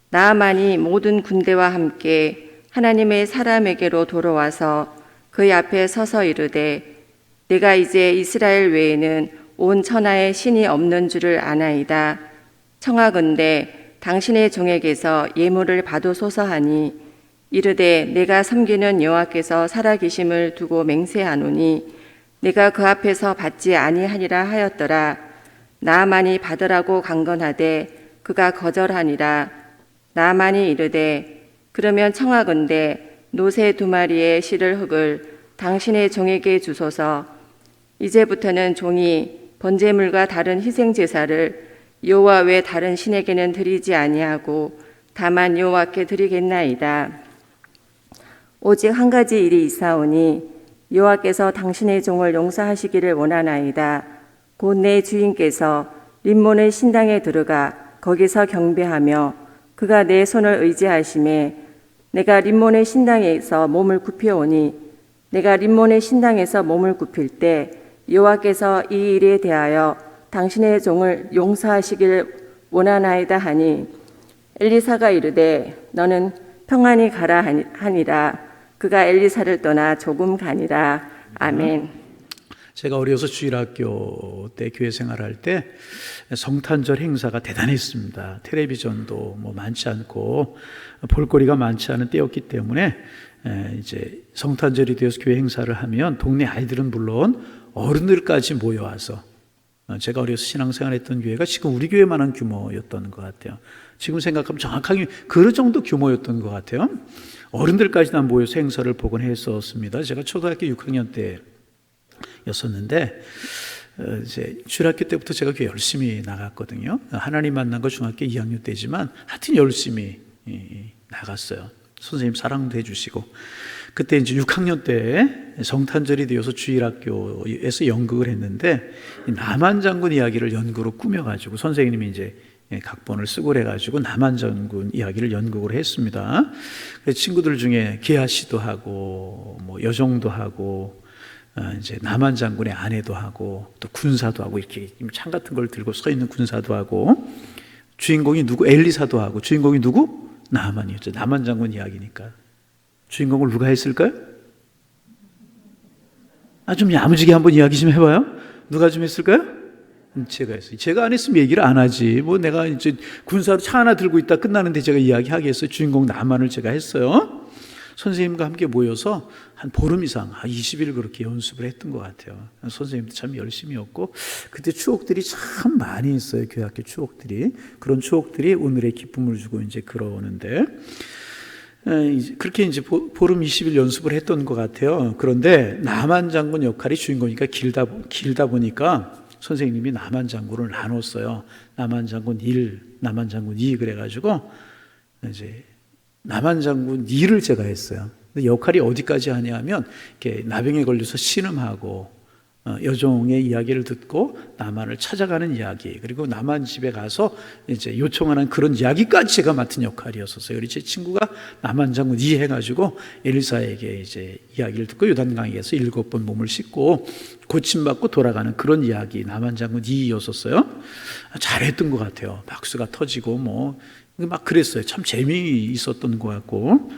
나아만이 모든 군대와 함께 하나님의 사람에게로 돌아와서 그의 앞에 서서 이르되 내가 이제 이스라엘 외에는 온 천하에 신이 없는 줄을 아나이다. 청하건대 당신의 종에게서 예물을 받으소서 하니 이르되 내가 섬기는 여호와께서 살아계심을 두고 맹세하노니 내가 그 앞에서 받지 아니하니라 하였더라. 나아만이 받으라고 강건하되 그가 거절하니라. 나아만이 이르되 그러면 청하건대 노새 2마리의 실을 흙을 당신의 종에게 주소서. 이제부터는 종이 번제물과 다른 희생 제사를 여호와 외 다른 신에게는 드리지 아니하고 다만 여호와께 드리겠나이다. 오직 한 가지 일이 있사오니 여호와께서 당신의 종을 용서하시기를 원하나이다. 곧 내 주인께서 림몬의 신당에 들어가 거기서 경배하며 그가 내 손을 의지하심에 내가 림몬의 신당에서 몸을 굽혀오니 내가 림몬의 신당에서 몸을 굽힐 때 여호와께서 이 일에 대하여 당신의 종을 용서하시기를 원하나이다 하니 엘리사가 이르되 너는 평안히 가라 하니라. 그가 엘리사를 떠나 조금 가니라. 아멘. 제가 어려서 주일학교 때 교회 생활할 때 성탄절 행사가 대단했습니다. 텔레비전도 많지 않고 볼거리가 많지 않은 때였기 때문에 이제 성탄절이 되어서 교회 행사를 하면 동네 아이들은 물론 어른들까지 모여와서 제가 어려서 신앙생활했던 교회가 지금 우리 교회만한 규모였던 것 같아요. 지금 생각하면 정확하게 그 정도 규모였던 것 같아요. 어른들까지 다 모여서 행사를 보곤 했었습니다. 제가 초등학교 6학년 때였었는데 이제 주일학교 때부터 제가 교회 열심히 나갔거든요. 하나님 만난 거 중학교 2학년 때지만 하여튼 열심히 나갔어요. 선생님 사랑도 해주시고 그때 이제 6학년 때 성탄절이 되어서 주일학교에서 연극을 했는데 남한장군 이야기를 연극으로 꾸며가지고 선생님이 이제 각본을 쓰고 그래가지고 남한장군 이야기를 연극으로 했습니다. 친구들 중에 기아 씨도 하고 여정도 하고 이제 남한장군의 아내도 하고 또 군사도 하고 이렇게 창 같은 걸 들고 서 있는 군사도 하고 주인공이 누구 엘리사도 하고 주인공이 누구 나만이었죠. 남한장군 이야기니까 주인공을 누가 했을까요? 좀 야무지게 한번 이야기 좀 해봐요. 누가 좀 했을까요? 제가 했어요. 제가 안 했으면 얘기를 안 하지. 내가 이제 군사로 차 하나 들고 있다 끝나는데 제가 이야기하게 했어요. 주인공 나만을 제가 했어요. 선생님과 함께 모여서 한 보름 이상, 20일 그렇게 연습을 했던 것 같아요. 선생님도 참 열심히였고 그때 추억들이 참 많이 있어요. 교회학교 추억들이. 그런 추억들이 오늘의 기쁨을 주고 이제 그러는데 그렇게 이제 보름 20일 연습을 했던 것 같아요. 그런데 남한장군 역할이 주인공이니까 길다 보니까 선생님이 남한장군을 나눴어요. 남한장군 1, 남한장군 2 그래가지고 이제 남한장군 2를 제가 했어요. 근데 역할이 어디까지 하냐면 이렇게 나병에 걸려서 신음하고 여종의 이야기를 듣고 남한을 찾아가는 이야기 그리고 남한 집에 가서 이제 요청하는 그런 이야기까지 제가 맡은 역할이었었어요. 그래서 제 친구가 남한장군 2 해가지고 엘리사에게 이제 이야기를 듣고 요단강에서 7번 몸을 씻고 고침받고 돌아가는 그런 이야기 남한장군 2였었어요. 잘했던 것 같아요. 박수가 터지고 막 그랬어요. 참 재미있었던 것 같고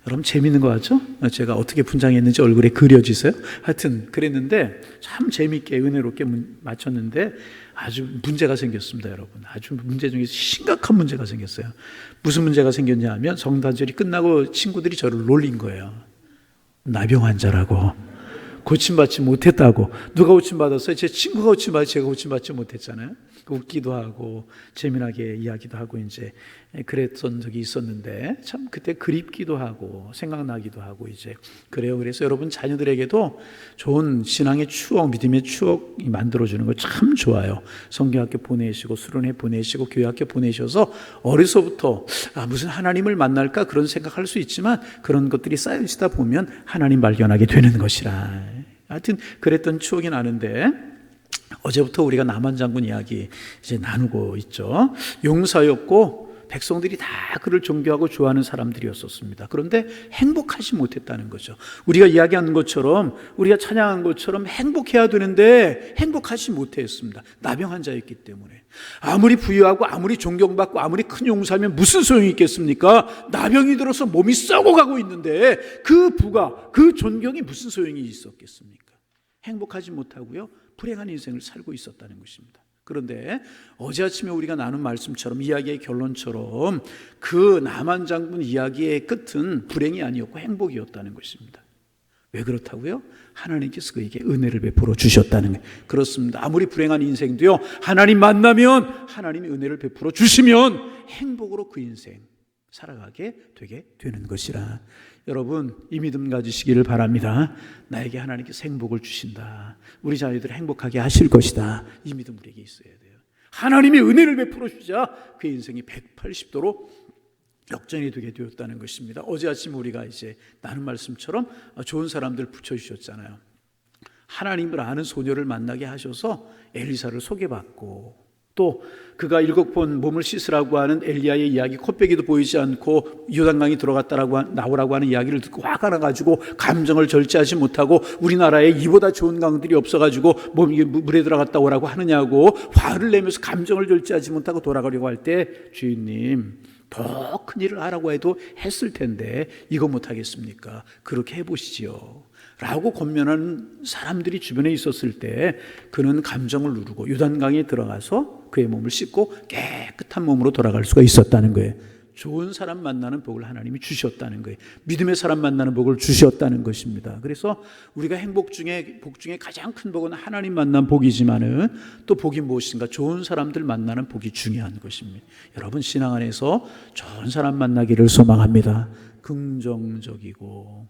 여러분 재미있는 거 같죠? 제가 어떻게 분장했는지 얼굴에 그려지세요? 하여튼 그랬는데 참 재미있게 은혜롭게 마쳤는데 아주 문제가 생겼습니다. 여러분 아주 문제 중에 심각한 문제가 생겼어요. 무슨 문제가 생겼냐 하면 성탄절이 끝나고 친구들이 저를 놀린 거예요. 나병 환자라고 고침받지 못했다고. 누가 고침받았어요? 제 친구가 고침받았지 제가 고침받지 못했잖아요. 웃기도 하고 재미나게 이야기도 하고 이제 그랬던 적이 있었는데 참 그때 그립기도 하고 생각나기도 하고 이제 그래요. 그래서 여러분 자녀들에게도 좋은 신앙의 추억, 믿음의 추억이 만들어주는 거 참 좋아요. 성경학교 보내시고 수련회 보내시고 교회학교 보내셔서 어려서부터 무슨 하나님을 만날까 그런 생각할 수 있지만 그런 것들이 쌓여지다 보면 하나님 발견하게 되는 것이라. 하여튼 그랬던 추억이 나는데 어제부터 우리가 남한장군 이야기 이제 나누고 있죠. 용사였고 백성들이 다 그를 존경하고 좋아하는 사람들이었었습니다. 그런데 행복하지 못했다는 거죠. 우리가 이야기하는 것처럼, 우리가 찬양한 것처럼 행복해야 되는데 행복하지 못했습니다. 나병 환자였기 때문에. 아무리 부유하고 아무리 존경받고 아무리 큰 용사면 무슨 소용이 있겠습니까? 나병이 들어서 몸이 썩어가고 있는데 그 부가, 그 존경이 무슨 소용이 있었겠습니까? 행복하지 못하고요, 불행한 인생을 살고 있었다는 것입니다. 그런데 어제 아침에 우리가 나눈 말씀처럼, 이야기의 결론처럼 그 나만 장군 이야기의 끝은 불행이 아니었고 행복이었다는 것입니다. 왜 그렇다고요? 하나님께서 그에게 은혜를 베풀어 주셨다는 거예요. 그렇습니다. 아무리 불행한 인생도요, 하나님 만나면 하나님이 은혜를 베풀어 주시면 행복으로 그 인생 살아가게 되게 되는 것이라. 여러분, 이 믿음 가지시기를 바랍니다. 나에게 하나님께서 행복을 주신다, 우리 자녀들을 행복하게 하실 것이다, 이 믿음 우리에게 있어야 돼요. 하나님이 은혜를 베풀어 주자 그의 인생이 180도로 역전이 되게 되었다는 것입니다. 어제 아침 우리가 이제 나눈 말씀처럼 좋은 사람들 붙여주셨잖아요. 하나님을 아는 소녀를 만나게 하셔서 엘리사를 소개받고, 또 그가 7번 몸을 씻으라고 하는 엘리야의 이야기, 코빼기도 보이지 않고 요단강이 나오라고 하는 이야기를 듣고 화가 나가지고 감정을 절제하지 못하고, 우리나라에 이보다 좋은 강들이 없어가지고 물에 들어갔다 오라고 하느냐고 화를 내면서 감정을 절제하지 못하고 돌아가려고 할 때, 주인님 더 큰 일을 하라고 해도 했을 텐데 이거 못하겠습니까? 그렇게 해보시지요 라고 권면하는 사람들이 주변에 있었을 때, 그는 감정을 누르고 요단강에 들어가서 그의 몸을 씻고 깨끗한 몸으로 돌아갈 수가 있었다는 거예요. 좋은 사람 만나는 복을 하나님이 주셨다는 거예요. 믿음의 사람 만나는 복을 주셨다는 것입니다. 그래서 우리가 복 중에 가장 큰 복은 하나님 만난 복이지만은, 또 복이 무엇인가? 좋은 사람들 만나는 복이 중요한 것입니다. 여러분, 신앙 안에서 좋은 사람 만나기를 소망합니다. 긍정적이고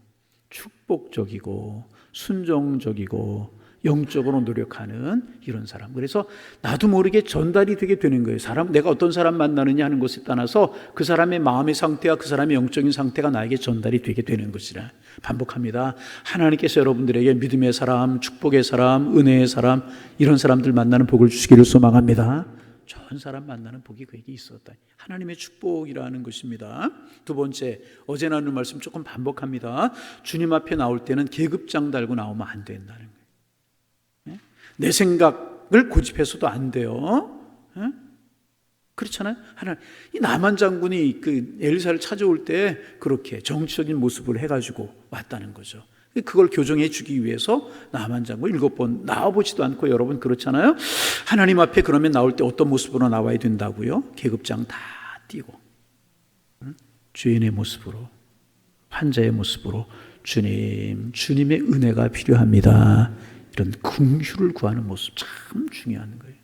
축복적이고 순종적이고 영적으로 노력하는 이런 사람. 그래서 나도 모르게 전달이 되게 되는 거예요. 내가 어떤 사람 만나느냐 하는 것에 따라서 그 사람의 마음의 상태와 그 사람의 영적인 상태가 나에게 전달이 되게 되는 것이라. 반복합니다. 하나님께서 여러분들에게 믿음의 사람, 축복의 사람, 은혜의 사람, 이런 사람들 만나는 복을 주시기를 소망합니다. 좋은 사람 만나는 복이 그에게 있었다. 하나님의 축복이라는 것입니다. 두 번째, 어제 나눈 말씀 조금 반복합니다. 주님 앞에 나올 때는 계급장 달고 나오면 안 된다는 거예요. 내 생각을 고집해서도 안 돼요. 그렇잖아요. 이 나만 장군이 그 엘리사를 찾아올 때 그렇게 정치적인 모습을 해가지고 왔다는 거죠. 그걸 교정해 주기 위해서 나만 장군 7번 나와보지도 않고, 여러분 그렇잖아요. 하나님 앞에 그러면 나올 때 어떤 모습으로 나와야 된다고요? 계급장 다 띄고 주인의 모습으로, 환자의 모습으로, 주님의 은혜가 필요합니다, 이런 긍휼을 구하는 모습 참 중요한 거예요.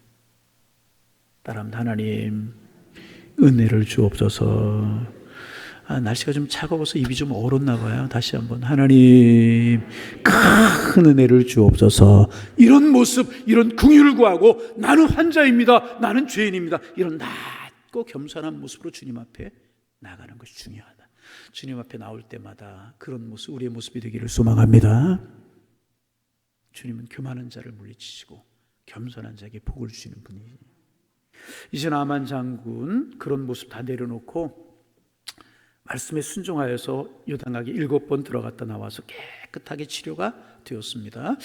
따라합니다. 하나님 은혜를 주옵소서. 날씨가 좀 차가워서 입이 좀 얼었나 봐요. 다시 한번, 하나님 큰 은혜를 주옵소서. 이런 모습, 이런 긍휼을 구하고, 나는 환자입니다, 나는 죄인입니다, 이런 낮고 겸손한 모습으로 주님 앞에 나가는 것이 중요하다. 주님 앞에 나올 때마다 그런 모습, 우리의 모습이 되기를 소망합니다. 주님은 교만한 자를 물리치시고 겸손한 자에게 복을 주시는 분이에요. 이제 나만 장군 그런 모습 다 내려놓고 말씀에 순종하여서 요단강에 7번 들어갔다 나와서 깨끗하게 치료가 되었습니다.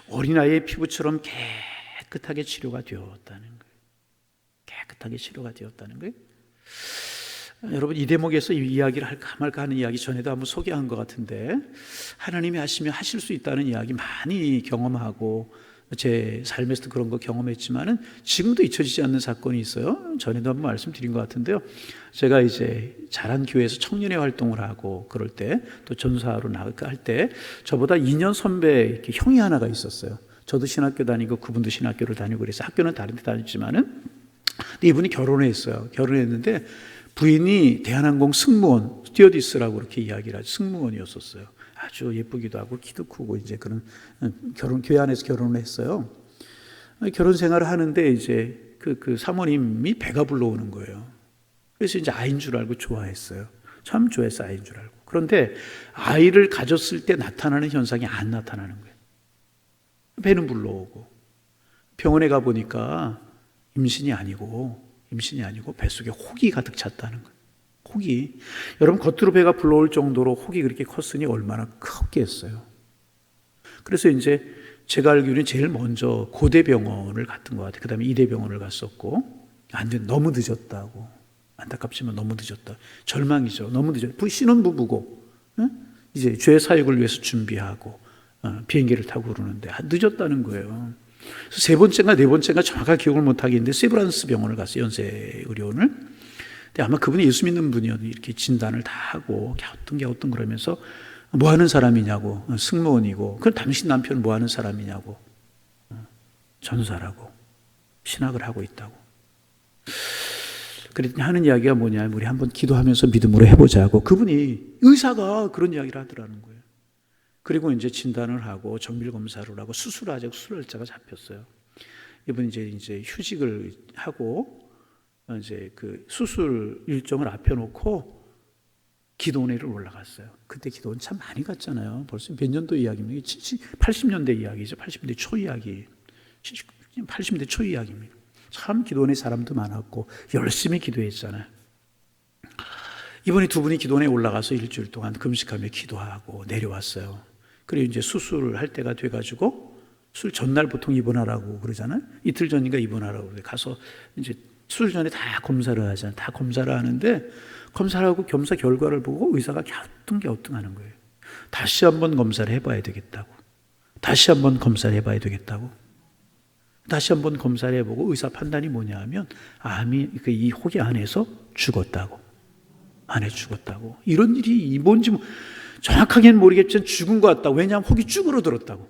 어린아이의 피부처럼 깨끗하게 치료가 되었다는 거예요. 깨끗하게 치료가 되었다는 거예요. 여러분, 이 대목에서 이 이야기를 할까 말까 하는 이야기 전에도 한번 소개한 것 같은데, 하나님이 하시면 하실 수 있다는 이야기 많이 경험하고, 제 삶에서도 그런 거 경험했지만은 지금도 잊혀지지 않는 사건이 있어요. 전에도 한번 말씀드린 것 같은데요. 제가 이제 자란 교회에서 청년회 활동을 하고 그럴 때, 또 전사로 나갈 때 저보다 2년 선배 이렇게 형이 하나가 있었어요. 저도 신학교 다니고 그분도 신학교를 다니고 그래서 학교는 다른 데 다녔지만은, 근데 이분이 결혼했어요. 결혼했는데 부인이 대한항공 승무원, 스튜어디스라고 그렇게 이야기를 하죠. 승무원이었었어요. 아주 예쁘기도 하고 키도 크고, 이제 그런 교회 안에서 결혼을 했어요. 결혼 생활을 하는데 이제 그 사모님이 배가 불러오는 거예요. 그래서 이제 아이인 줄 알고 좋아했어요. 참 좋아해서 아이인 줄 알고. 그런데 아이를 가졌을 때 나타나는 현상이 안 나타나는 거예요. 배는 불러오고, 병원에 가보니까 임신이 아니고 임신이 아니고 뱃속에 혹이 가득 찼다는 거예요. 혹이. 여러분, 겉으로 배가 불러올 정도로 혹이 그렇게 컸으니 얼마나 컸겠어요. 그래서 이제 제가 알기로는 제일 먼저 고대병원을 갔던 것 같아요. 그 다음에 이대병원을 갔었고, 안 돼, 너무 늦었다고. 안타깝지만 너무 늦었다. 절망이죠. 너무 늦었다. 신혼부부고, 이제 죄 사역을 위해서 준비하고, 비행기를 타고 그러는데 늦었다는 거예요. 그래서 세 번째인가 네 번째인가 정확하게 기억을 못 하겠는데 세브란스 병원을 갔어요. 연세 의료원을. 근데 아마 그분이 예수 믿는 분이었는데 이렇게 진단을 다 하고 갸우뚱 그러면서 뭐 하는 사람이냐고. 승무원이고. 그럼 당신 남편은 뭐 하는 사람이냐고. 전사라고. 신학을 하고 있다고. 그랬더니 하는 이야기가 뭐냐, 우리 한번 기도하면서 믿음으로 해보자고. 그분이 의사가 그런 이야기를 하더라는 거예요. 그리고 이제 진단을 하고 정밀 검사를 하고 수술하자고 수술자가 잡혔어요. 이분이 이제 휴직을 하고 이제 그 수술 일정을 앞에 놓고 기도원회를 올라갔어요. 그때 기도원 참 많이 갔잖아요. 벌써 몇 년도 이야기입니다. 80년대 이야기죠. 80년대 초 이야기. 80년대 초 이야기입니다. 참 기도원에 사람도 많았고 열심히 기도했잖아요. 이번에 두 분이 기도원에 올라가서 일주일 동안 금식하며 기도하고 내려왔어요. 그리고 이제 수술을 할 때가 돼가지고 수술 전날 보통 입원하라고 그러잖아요. 이틀 전인가 입원하라고 그래. 가서 이제 수술 전에 다 검사를 하잖아요. 다 검사를 하는데 검사를 하고 검사 결과를 보고 의사가 갸우뚱하는 거예요. 다시 한번 검사를 해봐야 되겠다고. 다시 한번 검사를 해봐야 되겠다고. 다시 한번 검사를 해보고 의사 판단이 뭐냐 하면 암이 이 혹이 안에서 죽었다고. 안에 죽었다고. 이런 일이 뭔지 정확하게는 모르겠지만 죽은 것 같다고. 왜냐하면 혹이 쭈그러들었다고.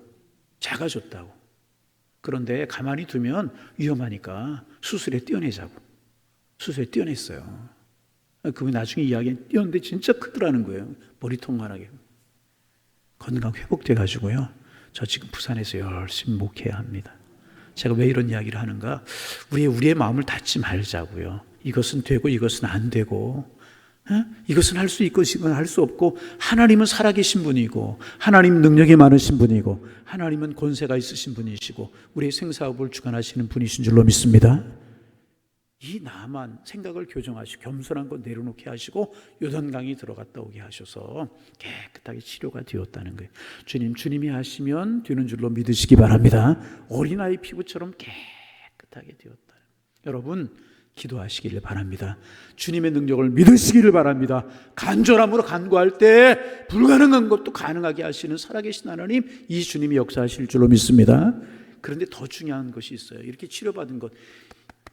작아졌다고. 그런데 가만히 두면 위험하니까 수술에 떼어내자고. 수술에 떼어냈어요. 그분이 나중에 이야기는 떼었는데 진짜 크더라는 거예요. 머리통만하게. 건강 회복돼가지고요. 저 지금 부산에서 열심히 목회해야 합니다. 제가 왜 이런 이야기를 하는가? 우리의 마음을 닫지 말자고요. 이것은 되고 이것은 안 되고, 이것은 할 수 있고 이것은 할 수 없고, 하나님은 살아계신 분이고 하나님 능력이 많으신 분이고 하나님은 권세가 있으신 분이시고 우리의 생사업을 주관하시는 분이신 줄로 믿습니다. 이 나만 생각을 교정하시고 겸손한 것 내려놓게 하시고 요단강에 들어갔다 오게 하셔서 깨끗하게 치료가 되었다는 거예요. 주님이 하시면 되는 줄로 믿으시기 바랍니다. 어린아이 피부처럼 깨끗하게 되었다. 여러분 기도하시기를 바랍니다. 주님의 능력을 믿으시기를 바랍니다. 간절함으로 간구할 때 불가능한 것도 가능하게 하시는 살아계신 하나님, 이 주님이 역사하실 줄로 믿습니다. 그런데 더 중요한 것이 있어요. 이렇게 치료받은 것,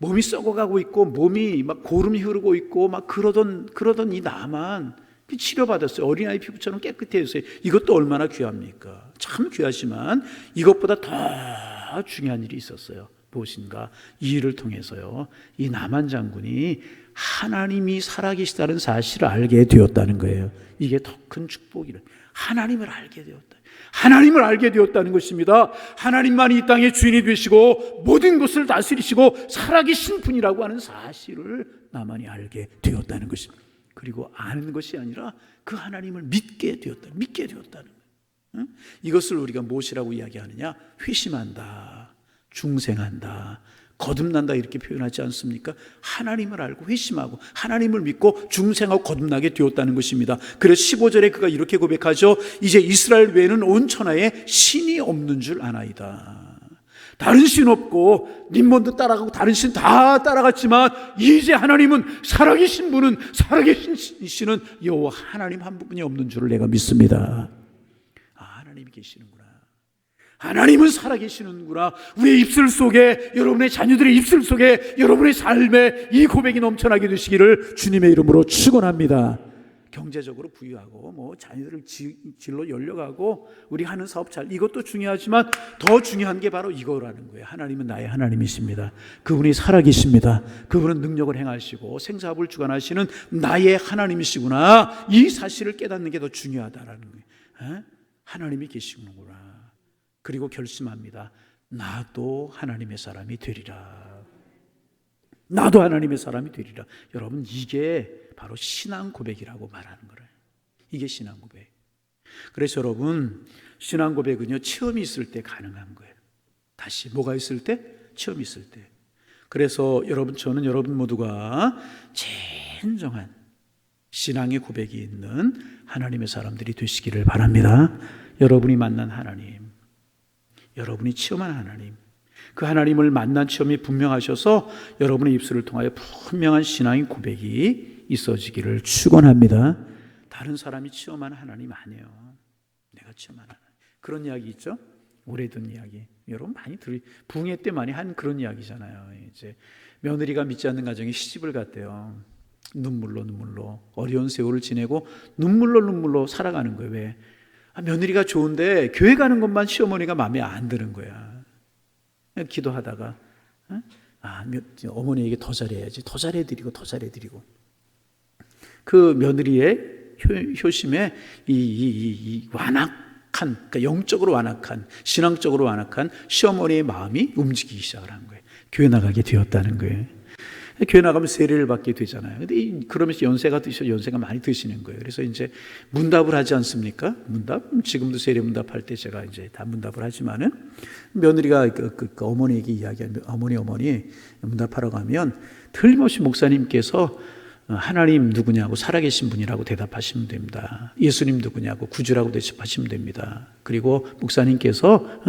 몸이 썩어가고 있고 몸이 막 고름이 흐르고 있고 막 그러던 이 나만 치료받았어요. 어린아이 피부처럼 깨끗해졌어요. 이것도 얼마나 귀합니까? 참 귀하지만 이것보다 더 중요한 일이 있었어요. 무엇인가? 이 일을 통해서요, 이 나만 장군이 하나님이 살아계시다는 사실을 알게 되었다는 거예요. 이게 더 큰 축복이래. 하나님을 알게 되었다. 하나님을 알게 되었다는 것입니다. 하나님만이 이 땅의 주인이 되시고 모든 것을 다스리시고 살아계신 분이라고 하는 사실을 나만이 알게 되었다는 것입니다. 그리고 아는 것이 아니라 그 하나님을 믿게 되었다는 거예요. 이것을 우리가 무엇이라고 이야기하느냐? 회심한다, 중생한다, 거듭난다, 이렇게 표현하지 않습니까? 하나님을 알고 회심하고 하나님을 믿고 중생하고 거듭나게 되었다는 것입니다. 그래서 15절에 그가 이렇게 고백하죠. 이제 이스라엘 외에는 온 천하에 신이 없는 줄 아나이다. 다른 신 없고 님몬도 따라가고 다른 신 다 따라갔지만 이제 하나님은 살아계신 분은, 살아계신 신은 여호와 하나님 한 분이 없는 줄을 내가 믿습니다. 하나님이 계시는구나. 하나님은 살아계시는구나. 우리의 입술 속에, 여러분의 자녀들의 입술 속에, 여러분의 삶에 이 고백이 넘쳐나게 되시기를 주님의 이름으로 축원합니다. 경제적으로 부유하고 자녀들을 진로 열려가고 우리 하는 사업 잘, 이것도 중요하지만 더 중요한 게 바로 이거라는 거예요. 하나님은 나의 하나님이십니다. 그분이 살아계십니다. 그분은 능력을 행하시고 생사업을 주관하시는 나의 하나님이시구나. 이 사실을 깨닫는 게 더 중요하다라는 거예요. 하나님이 계시는구나. 그리고 결심합니다. 나도 하나님의 사람이 되리라. 나도 하나님의 사람이 되리라. 여러분, 이게 바로 신앙 고백이라고 말하는 거예요. 이게 신앙 고백. 그래서 여러분, 신앙 고백은요, 체험이 있을 때 가능한 거예요. 다시 뭐가 있을 때? 체험이 있을 때. 그래서 저는 여러분 모두가 진정한 신앙의 고백이 있는 하나님의 사람들이 되시기를 바랍니다. 여러분이 만난 하나님, 여러분이 체험한 하나님, 그 하나님을 만난 체험이 분명하셔서 여러분의 입술을 통하여 분명한 신앙의 고백이 있어지기를 축원합니다. 다른 사람이 체험한 하나님 아니에요. 내가 체험한 하나님. 그런 이야기 있죠? 오래된 이야기. 여러분 많이 부흥회 때 많이 한 그런 이야기잖아요. 이제 며느리가 믿지 않는 가정에 시집을 갔대요. 눈물로 어려운 세월을 지내고 눈물로 살아가는 거예요. 왜? 며느리가 좋은데 교회 가는 것만 시어머니가 마음에 안 드는 거야. 기도하다가 어머니에게 더 잘해야지, 더 잘해드리고 그 며느리의 효심에 이 완악한, 그러니까 영적으로 완악한, 신앙적으로 완악한 시어머니의 마음이 움직이기 시작을 한 거예요. 교회 나가게 되었다는 거예요. 교회 나가면 세례를 받게 되잖아요. 근데 그러면서 연세가 많이 드시는 거예요. 그래서 이제 문답을 하지 않습니까? 지금도 세례 문답할 때 제가 이제 다 문답을 하지만은 며느리가 그 어머니에게 이야기하면 어머니 문답하러 가면 틀림없이 목사님께서 하나님 누구냐고 살아계신 분이라고 대답하시면 됩니다. 예수님 누구냐고 구주라고 대답하시면 됩니다. 그리고 목사님께서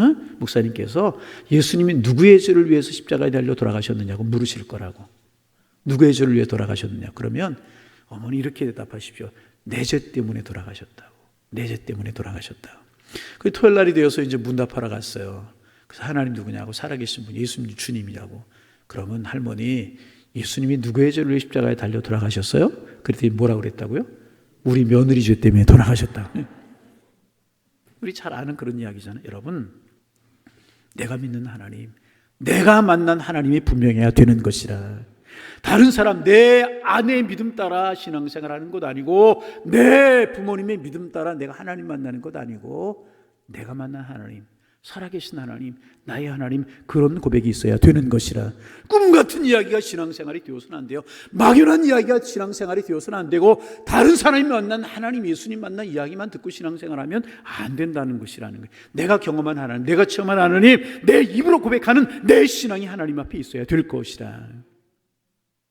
예수님이 누구의 죄를 위해서 십자가에 달려 돌아가셨느냐고 물으실 거라고. 누구의 죄를 위해 돌아가셨느냐? 그러면 어머니 이렇게 대답하십시오. 내 죄 때문에 돌아가셨다고. 내 죄 때문에 돌아가셨다고. 그 토요일 날이 되어서 이제 문답하러 갔어요. 그래서 하나님 누구냐고 살아계신 분 예수님 주님이라고. 그러면 할머니 예수님이 누구의 죄를 위해 십자가에 달려 돌아가셨어요? 그랬더니 뭐라고 그랬다고요? 우리 며느리 죄 때문에 돌아가셨다고. 우리 잘 아는 그런 이야기잖아요. 여러분, 내가 믿는 하나님, 내가 만난 하나님이 분명해야 되는 것이라. 다른 사람, 내 아내의 믿음 따라 신앙생활하는 것 아니고, 내 부모님의 믿음 따라 내가 하나님 만나는 것 아니고, 내가 만난 하나님, 살아계신 하나님, 나의 하나님, 그런 고백이 있어야 되는 것이라. 꿈같은 이야기가 신앙생활이 되어서는 안 돼요. 막연한 이야기가 신앙생활이 되어서는 안 되고, 다른 사람이 만난 하나님, 예수님 만난 이야기만 듣고 신앙생활하면 안 된다는 것이라는 거예요. 내가 경험한 하나님, 내가 체험한 하나님, 내 입으로 고백하는 내 신앙이 하나님 앞에 있어야 될 것이라.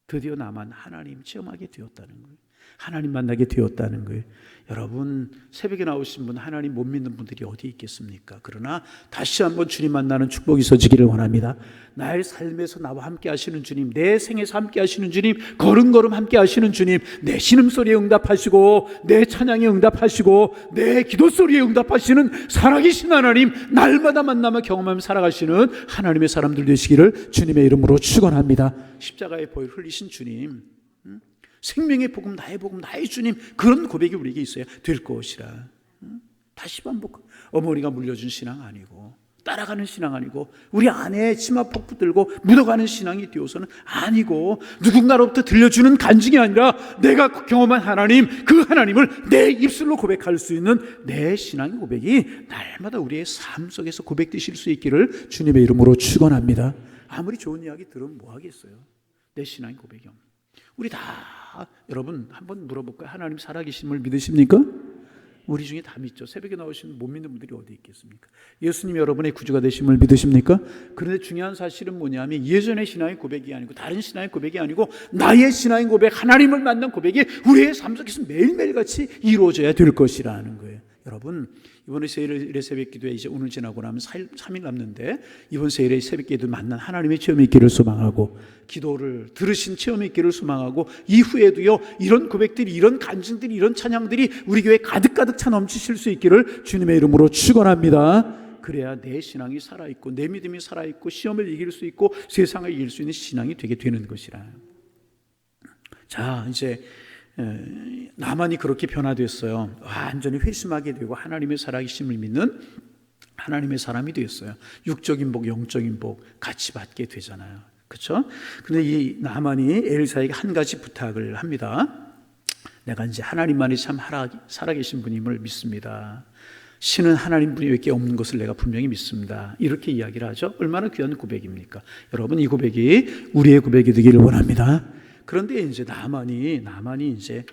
드디어 나만 하나님 체험하게 되었다는 거예요. 하나님 만나게 되었다는 거예요. 여러분, 새벽에 나오신 분, 하나님 못 믿는 분들이 어디 있겠습니까? 그러나 다시 한번 주님 만나는 축복이 있어지기를 원합니다. 나의 삶에서 나와 함께 하시는 주님, 내 생에서 함께 하시는 주님, 걸음걸음 함께 하시는 주님, 내 신음소리에 응답하시고 내 찬양에 응답하시고 내 기도소리에 응답하시는 살아계신 하나님, 날마다 만나며 경험하며 살아가시는 하나님의 사람들 되시기를 주님의 이름으로 축원합니다. 십자가의 보혈 흘리신 주님, 생명의 복음, 나의 주님, 그런 고백이 우리에게 있어야 될 것이라. 다시 반복. 어머니가 물려준 신앙 아니고, 따라가는 신앙 아니고, 우리 아내의 치마폭 붙들고 묻어가는 신앙이 되어서는 아니고, 누군가로부터 들려주는 간증이 아니라 내가 경험한 하나님, 그 하나님을 내 입술로 고백할 수 있는 내 신앙의 고백이 날마다 우리의 삶 속에서 고백되실 수 있기를 주님의 이름으로 축원합니다. 아무리 좋은 이야기 들으면 뭐 하겠어요? 내 신앙의 고백이 없는. 우리 다 여러분 한번 물어볼까요? 하나님 살아계심을 믿으십니까? 우리 중에 다 믿죠. 새벽에 나오시는 못 믿는 분들이 어디 있겠습니까? 예수님 여러분의 구주가 되심을 믿으십니까? 그런데 중요한 사실은 뭐냐면 예전의 신앙의 고백이 아니고 다른 신앙의 고백이 아니고 나의 신앙의 고백, 하나님을 만난 고백이 우리의 삶 속에서 매일매일 같이 이루어져야 될 것이라는 거예요. 여러분, 이번에 세일의 새벽기도에 이제 오늘 지나고 나면 3일 남는데 이번 세일의 새벽기도 만난 하나님의 체험이 있기를 소망하고 기도를 들으신 체험이 있기를 소망하고 이후에도요 이런 고백들이, 이런 간증들이, 이런 찬양들이 우리 교회에 가득가득 차 넘치실 수 있기를 주님의 이름으로 축원합니다. 그래야 내 신앙이 살아있고 내 믿음이 살아있고 시험을 이길 수 있고 세상을 이길 수 있는 신앙이 되게 되는 것이라. 자, 이제 나만이 그렇게 변화됐어요. 완전히 회심하게 되고 하나님의 살아계심을 믿는 하나님의 사람이 되었어요. 육적인 복, 영적인 복 같이 받게 되잖아요. 그렇죠? 그런데 이 나만이 엘사에게 한 가지 부탁을 합니다. 내가 이제 하나님만이 참 살아계신 분임을 믿습니다. 신은 하나님 분이 없는 것을 내가 분명히 믿습니다. 이렇게 이야기를 하죠. 얼마나 귀한 고백입니까? 여러분, 이 고백이 우리의 고백이 되기를 원합니다. 그런데 이제 나만이 이제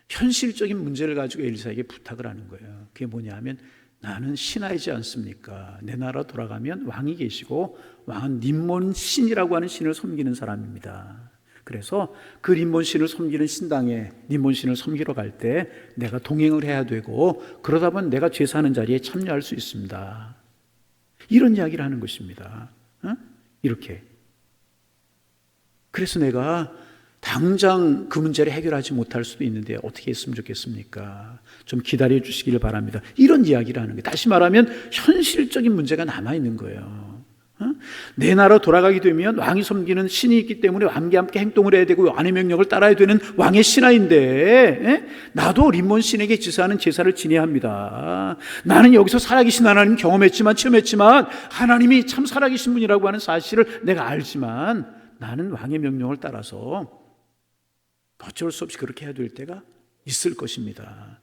현실적인 문제를 가지고 엘리사에게 부탁을 하는 거예요. 그게 뭐냐 하면 나는 신하이지 않습니까? 내 나라 돌아가면 왕이 계시고 왕은 림몬 신이라고 하는 신을 섬기는 사람입니다. 그래서 그 림몬 신을 섬기는 신당에 림몬 신을 섬기러 갈 때 내가 동행을 해야 되고, 그러다 보면 내가 제사하는 자리에 참여할 수 있습니다. 이런 이야기를 하는 것입니다. 이렇게. 그래서 내가 당장 그 문제를 해결하지 못할 수도 있는데 어떻게 했으면 좋겠습니까? 좀 기다려 주시기를 바랍니다. 이런 이야기를 하는 거예요. 다시 말하면 현실적인 문제가 남아있는 거예요. 내 나라 돌아가게 되면 왕이 섬기는 신이 있기 때문에 왕과 함께 행동을 해야 되고 왕의 명령을 따라야 되는 왕의 신하인데, 나도 림몬 신에게 제사하는 제사를 지내야 합니다. 나는 여기서 살아계신 하나님 경험했지만 체험했지만 하나님이 참 살아계신 분이라고 하는 사실을 내가 알지만 나는 왕의 명령을 따라서 어쩔 수 없이 그렇게 해야 될 때가 있을 것입니다.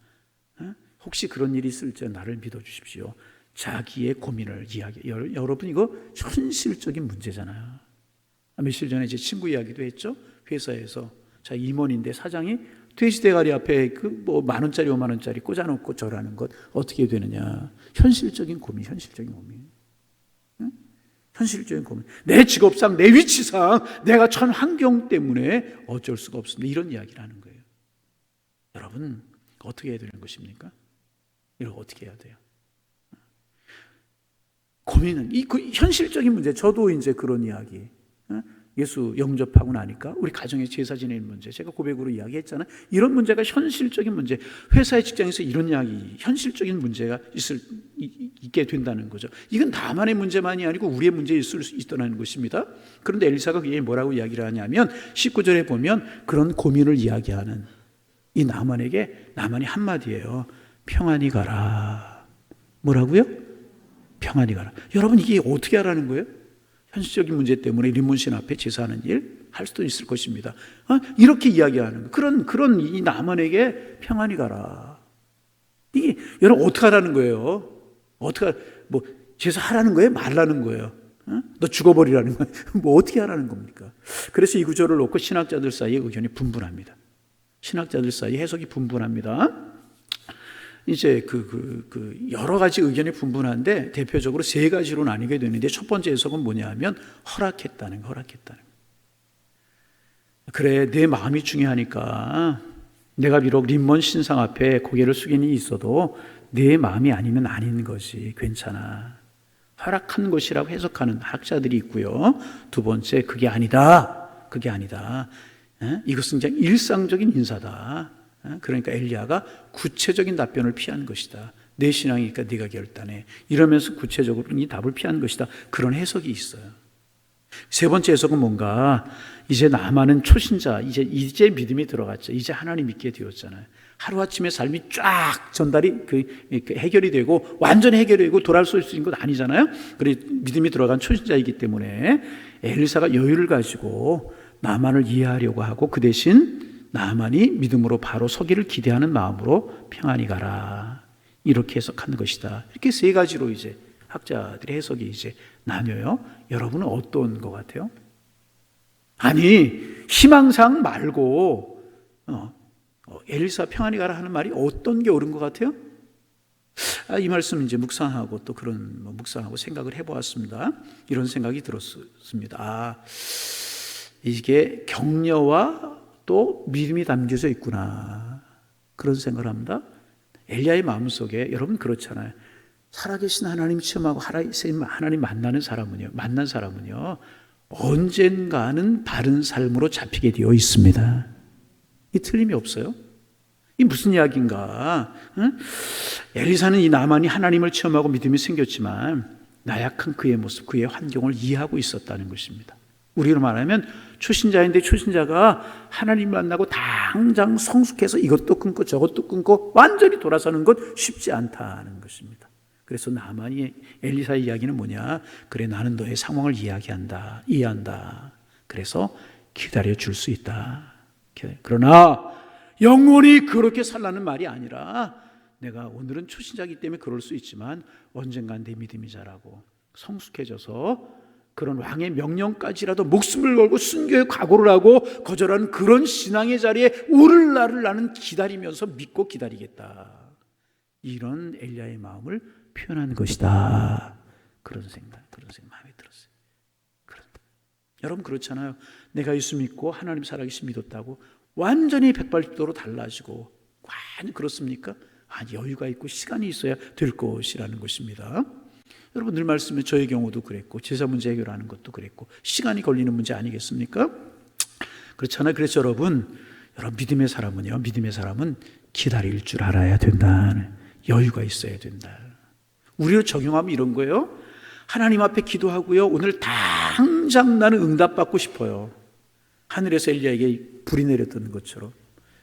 혹시 그런 일이 있을 때 나를 믿어주십시오. 자기의 고민을 여러분 이거 현실적인 문제잖아요. 며칠 전에 제 친구 이야기도 했죠. 회사에서 자 임원인데 사장이 돼지 대가리 앞에 그 뭐 10,000원짜리 50,000원짜리 꽂아놓고 절하는 것 어떻게 되느냐. 현실적인 고민. 현실적인 고민. 내 직업상, 내 위치상, 내가 처한 환경 때문에 어쩔 수가 없습니다. 이런 이야기를 하는 거예요. 여러분, 어떻게 해야 되는 것입니까? 이거 어떻게 해야 돼요? 고민은, 그 현실적인 문제, 저도 이제 그런 이야기. 예수 영접하고 나니까 우리 가정에 제사 지내는 문제, 제가 고백으로 이야기했잖아요. 이런 문제가 현실적인 문제, 회사의 직장에서 이런 이야기, 현실적인 문제가 있게 된다는 거죠. 이건 나만의 문제만이 아니고 우리의 문제일 수 있다는 것입니다. 그런데 엘리사가 그게 뭐라고 이야기를 하냐면 19절에 보면 그런 고민을 이야기하는 이 나만이 한마디예요. 평안히 가라. 뭐라고요? 평안히 가라. 여러분 이게 어떻게 하라는 거예요? 현실적인 문제 때문에 림몬신 앞에 제사하는 일 할 수도 있을 것입니다. 이렇게 이야기하는 거. 그런 이 나만에게 평안히 가라. 이게 여러분 어떻게 하라는 거예요? 뭐 제사하라는 거예요? 말라는 거예요? 너 죽어버리라는 거예요? 뭐 어떻게 하라는 겁니까? 그래서 이 구절을 놓고 신학자들 사이에 의견이 분분합니다. 신학자들 사이에 해석이 분분합니다. 이제 여러 가지 의견이 분분한데 대표적으로 세 가지로 나뉘게 되는데 첫 번째 해석은 뭐냐 하면 허락했다는 거. 그래, 내 마음이 중요하니까 내가 비록 림몬 신상 앞에 고개를 숙이니 있어도 내 마음이 아니면 아닌 것이 괜찮아. 허락한 것이라고 해석하는 학자들이 있고요. 두 번째, 그게 아니다. 이것은 그냥 일상적인 인사다. 그러니까 엘리야가 구체적인 답변을 피한 것이다. 내 신앙이니까 네가 결단해. 이러면서 구체적으로 이 답을 피한 것이다. 그런 해석이 있어요. 세 번째 해석은 뭔가 이제 나만은 초신자, 이제 믿음이 들어갔죠. 이제 하나님 믿게 되었잖아요. 하루아침에 삶이 쫙 전달이 해결이 되고 완전히 해결이 되고 돌아올 수 있는 건 아니잖아요. 그래 믿음이 들어간 초신자이기 때문에 엘리사가 여유를 가지고 나만을 이해하려고 하고 그 대신 나만이 믿음으로 바로 서기를 기대하는 마음으로 평안히 가라. 이렇게 해석하는 것이다. 이렇게 세 가지로 이제 학자들의 해석이 이제 나뉘어요. 여러분은 어떤 것 같아요? 아니, 희망상 말고 엘리사 평안히 가라 하는 말이 어떤 게 옳은 것 같아요? 이 말씀 이제 묵상하고 또 그런 묵상하고 생각을 해보았습니다. 이런 생각이 들었습니다. 이게 격려와 또 믿음이 담겨져 있구나. 그런 생각을 합니다. 엘리야의 마음속에 여러분 그렇잖아요. 살아계신 하나님 체험하고 하나님 만난 사람은요 언젠가는 바른 삶으로 잡히게 되어 있습니다. 이 틀림이 없어요. 이 무슨 이야기인가? 엘리사는 이 나만이 하나님을 체험하고 믿음이 생겼지만 나약한 그의 모습, 그의 환경을 이해하고 있었다는 것입니다. 우리로 말하면 초신자인데 초신자가 하나님 만나고 당장 성숙해서 이것도 끊고 저것도 끊고 완전히 돌아서는 것 쉽지 않다는 것입니다. 그래서 나만이 엘리사의 이야기는 뭐냐? 그래, 나는 너의 상황을 이해한다. 그래서 기다려 줄 수 있다. 그러나 영원히 그렇게 살라는 말이 아니라 내가 오늘은 초신자이기 때문에 그럴 수 있지만 언젠간 내 믿음이 자라고 성숙해져서 그런 왕의 명령까지라도 목숨을 걸고 순교의 각오를 하고 거절하는 그런 신앙의 자리에 오를 날을 나는 기다리면서 믿고 기다리겠다. 이런 엘리야의 마음을 표현한 것이다. 그런 생각 마음에 들었어요. 여러분 그렇잖아요. 내가 예수 믿고 하나님 살아계신 믿었다고 완전히 180도로 달라지고 과연 그렇습니까? 여유가 있고 시간이 있어야 될 것이라는 것입니다. 여러분 늘 말씀해 저의 경우도 그랬고 제사 문제 해결하는 것도 그랬고 시간이 걸리는 문제 아니겠습니까? 그렇잖아요. 그래서 여러분 믿음의 사람은 기다릴 줄 알아야 된다. 여유가 있어야 된다. 우리로 적용하면 이런 거예요. 하나님 앞에 기도하고요. 오늘 당장 나는 응답받고 싶어요. 하늘에서 엘리야에게 불이 내렸던 것처럼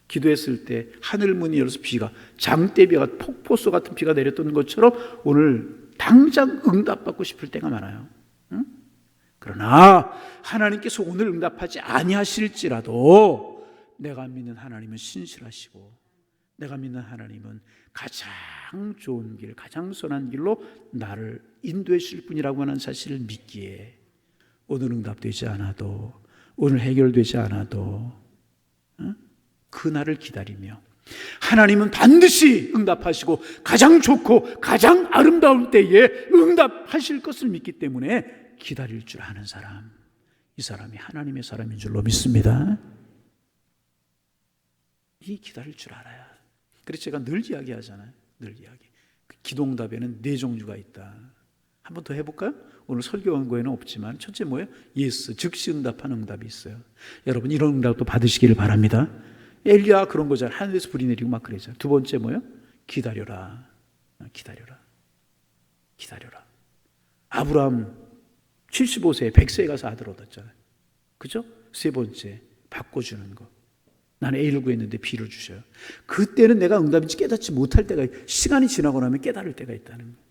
기도했을 때 하늘 문이 열어서 비가 장대비가 폭포수 같은 비가 내렸던 것처럼 오늘 당장 응답받고 싶을 때가 많아요. 응? 그러나 하나님께서 오늘 응답하지 아니하실지라도 내가 믿는 하나님은 신실하시고 내가 믿는 하나님은 가장 좋은 길, 가장 선한 길로 나를 인도해 주실 분이라고 하는 사실을 믿기에 오늘 응답되지 않아도 오늘 해결되지 않아도 그날을 기다리며 하나님은 반드시 응답하시고 가장 좋고 가장 아름다울 때에 응답하실 것을 믿기 때문에 기다릴 줄 아는 사람, 이 사람이 하나님의 사람인 줄로 믿습니다. 이 기다릴 줄 알아야. 그래서 제가 늘 이야기하잖아요. 기도응답에는 4종류가 있다. 한 번 더 해볼까요? 오늘 설교 원고에는 없지만 첫째 뭐예요? 예스, 즉시 응답하는 응답이 있어요. 여러분 이런 응답도 받으시기를 바랍니다. 엘리야 그런 거잖아요. 하늘에서 불이 내리고 막 그러잖아요. 두 번째 뭐예요? 기다려라. 아브라함 75세에 100세에 가서 아들 얻었잖아요. 그죠? 세 번째 바꿔주는 거. 나는 A를 구했는데 B를 주셔요. 그때는 내가 응답인지 깨닫지 못할 때가 시간이 지나고 나면 깨달을 때가 있다는 거예요.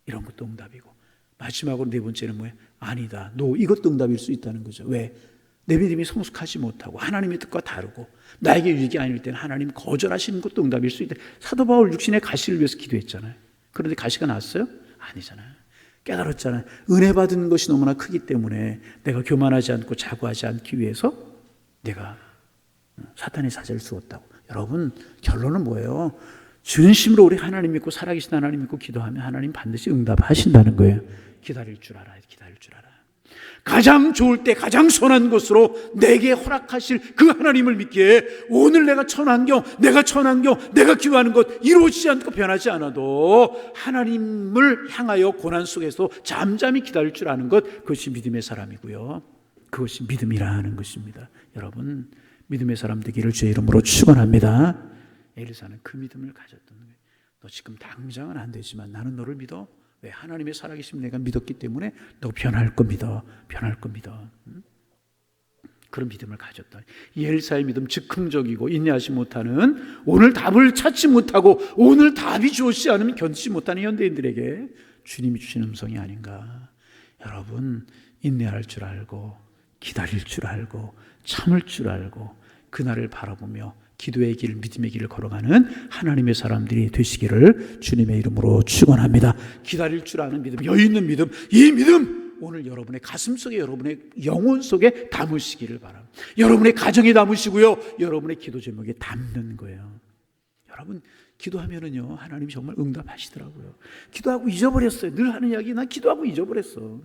이런 것도 응답이고 마지막으로 네 번째는 뭐예요? 아니다. 이것도 응답일 수 있다는 거죠. 왜? 내 믿음이 성숙하지 못하고 하나님의 뜻과 다르고 나에게 유익이 아닐 때는 하나님 거절하시는 것도 응답일 수 있다. 사도 바울 육신의 가시를 위해서 기도했잖아요. 그런데 가시가 났어요? 아니잖아요. 깨달았잖아요. 은혜 받은 것이 너무나 크기 때문에 내가 교만하지 않고 자고하지 않기 위해서 내가 사탄의 사자를 쏘았다고. 여러분 결론은 뭐예요? 진심으로 우리 하나님 믿고 살아계신 하나님 믿고 기도하면 하나님 반드시 응답하신다는 거예요. 기다릴 줄 알아요. 가장 좋을 때 가장 선한 것으로 내게 허락하실 그 하나님을 믿기에 오늘 내가 천환경 내가 기도하는 것 이루어지지 않고 변하지 않아도 하나님을 향하여 고난 속에서 잠잠히 기다릴 줄 아는 것, 그것이 믿음의 사람이고요. 그것이 믿음이라는 것입니다. 여러분 믿음의 사람 되기를 주의 이름으로 축원합니다. 엘리사는 그 믿음을 가졌던 거예요. 너 지금 당장은 안 되지만 나는 너를 믿어. 왜? 하나님의 살아계심 내가 믿었기 때문에 너 변할 겁니다. 그런 믿음을 가졌다. 이 엘리사의 믿음 즉흥적이고 인내하지 못하는, 오늘 답을 찾지 못하고 오늘 답이 주어지지 않으면 견디지 못하는 현대인들에게 주님이 주신 음성이 아닌가. 여러분 인내할 줄 알고 기다릴 줄 알고 참을 줄 알고 그날을 바라보며 기도의 길, 믿음의 길을 걸어가는 하나님의 사람들이 되시기를 주님의 이름으로 축원합니다. 기다릴 줄 아는 믿음, 여유 있는 믿음, 이 믿음 오늘 여러분의 가슴 속에, 여러분의 영혼 속에 담으시기를 바랍니다. 여러분의 가정에 담으시고요, 여러분의 기도 제목에 담는 거예요. 여러분 기도하면은요 하나님이 정말 응답하시더라고요. 기도하고 잊어버렸어요. 늘 하는 이야기, 난 기도하고 잊어버렸어.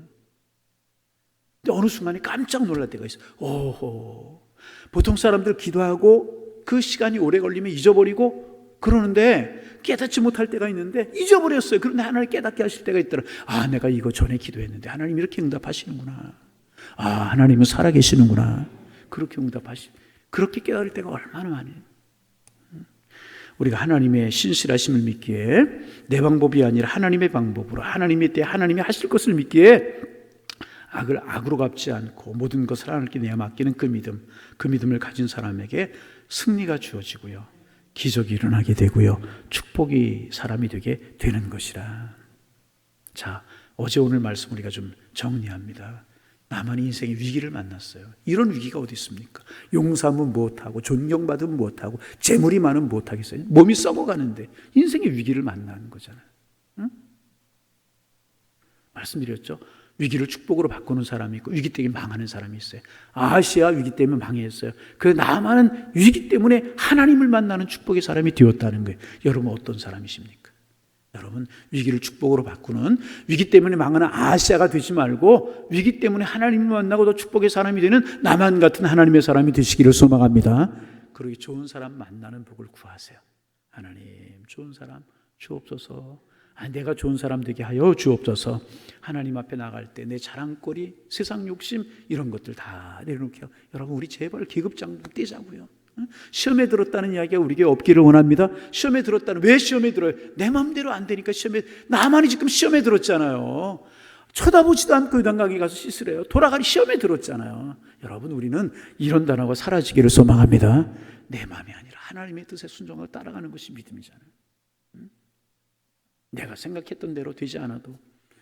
근데 어느 순간에 깜짝 놀랄 때가 있어요. 오호, 보통 사람들 기도하고 그 시간이 오래 걸리면 잊어버리고 그러는데 깨닫지 못할 때가 있는데 잊어버렸어요. 그런데 하나님 깨닫게 하실 때가 있더라. 아, 내가 이거 전에 기도했는데 하나님 이렇게 응답하시는구나. 아, 하나님은 살아계시는구나. 그렇게 그렇게 깨달을 때가 얼마나 많아요. 우리가 하나님의 신실하심을 믿기에 내 방법이 아니라 하나님의 방법으로, 하나님의 때 하나님이 하실 것을 믿기에 악을 악으로 갚지 않고 모든 것을 하나님께 내어 맡기는 그 믿음을 가진 사람에게 승리가 주어지고요, 기적이 일어나게 되고요, 축복이 사람이 되게 되는 것이라. 자, 어제 오늘 말씀 우리가 좀 정리합니다. 나만이 인생의 위기를 만났어요. 이런 위기가 어디 있습니까? 용서하면 못하고 존경받으면 못하고 재물이 많으면 못하겠어요? 몸이 썩어가는데 인생의 위기를 만나는 거잖아요. 응? 말씀드렸죠? 위기를 축복으로 바꾸는 사람이 있고 위기 때문에 망하는 사람이 있어요. 아하시아 위기 때문에 망했어요. 그 나만은 위기 때문에 하나님을 만나는 축복의 사람이 되었다는 거예요. 여러분 어떤 사람이십니까? 여러분 위기를 축복으로 바꾸는, 위기 때문에 망하는 아하시아가 되지 말고 위기 때문에 하나님을 만나고 더 축복의 사람이 되는 나만 같은 하나님의 사람이 되시기를 소망합니다. 그러기 좋은 사람 만나는 복을 구하세요. 하나님 좋은 사람 주옵소서. 내가 좋은 사람 되게 하여 주옵소서. 하나님 앞에 나갈 때 내 자랑거리, 세상 욕심 이런 것들 다 내려놓게요. 여러분 우리 제발 계급장부 떼자고요. 시험에 들었다는 이야기가 우리에게 없기를 원합니다. 시험에 들었다는, 왜 시험에 들어요? 내 마음대로 안 되니까 시험에, 나만이 지금 시험에 들었잖아요. 쳐다보지도 않고 요단강에 가서 씻으래요. 돌아가니 시험에 들었잖아요. 여러분 우리는 이런 단어가 사라지기를 소망합니다. 내 마음이 아니라 하나님의 뜻에 순종하고 따라가는 것이 믿음이잖아요. 내가 생각했던 대로 되지 않아도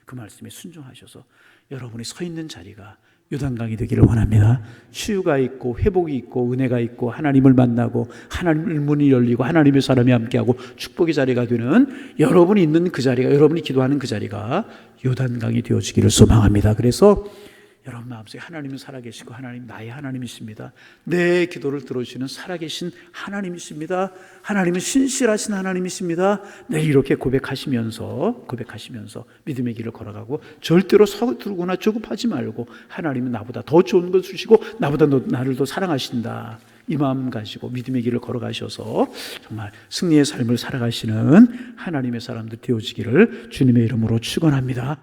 그 말씀에 순종하셔서 여러분이 서 있는 자리가 요단강이 되기를 원합니다. 치유가 있고 회복이 있고 은혜가 있고 하나님을 만나고 하나님의 문이 열리고 하나님의 사람이 함께하고 축복의 자리가 되는, 여러분이 있는 그 자리가, 여러분이 기도하는 그 자리가 요단강이 되어지기를 소망합니다. 그래서 여러분 마음속에 하나님은 살아계시고 하나님 나의 하나님이십니다. 내 기도를 들어주시는 살아계신 하나님이십니다. 하나님은 신실하신 하나님이십니다. 네, 이렇게 고백하시면서 믿음의 길을 걸어가고 절대로 서두르거나 조급하지 말고 하나님은 나보다 더 좋은 걸 주시고 나보다 나를 더 사랑하신다. 이 마음 가지고 믿음의 길을 걸어가셔서 정말 승리의 삶을 살아가시는 하나님의 사람들 되어지기를 주님의 이름으로 축원합니다.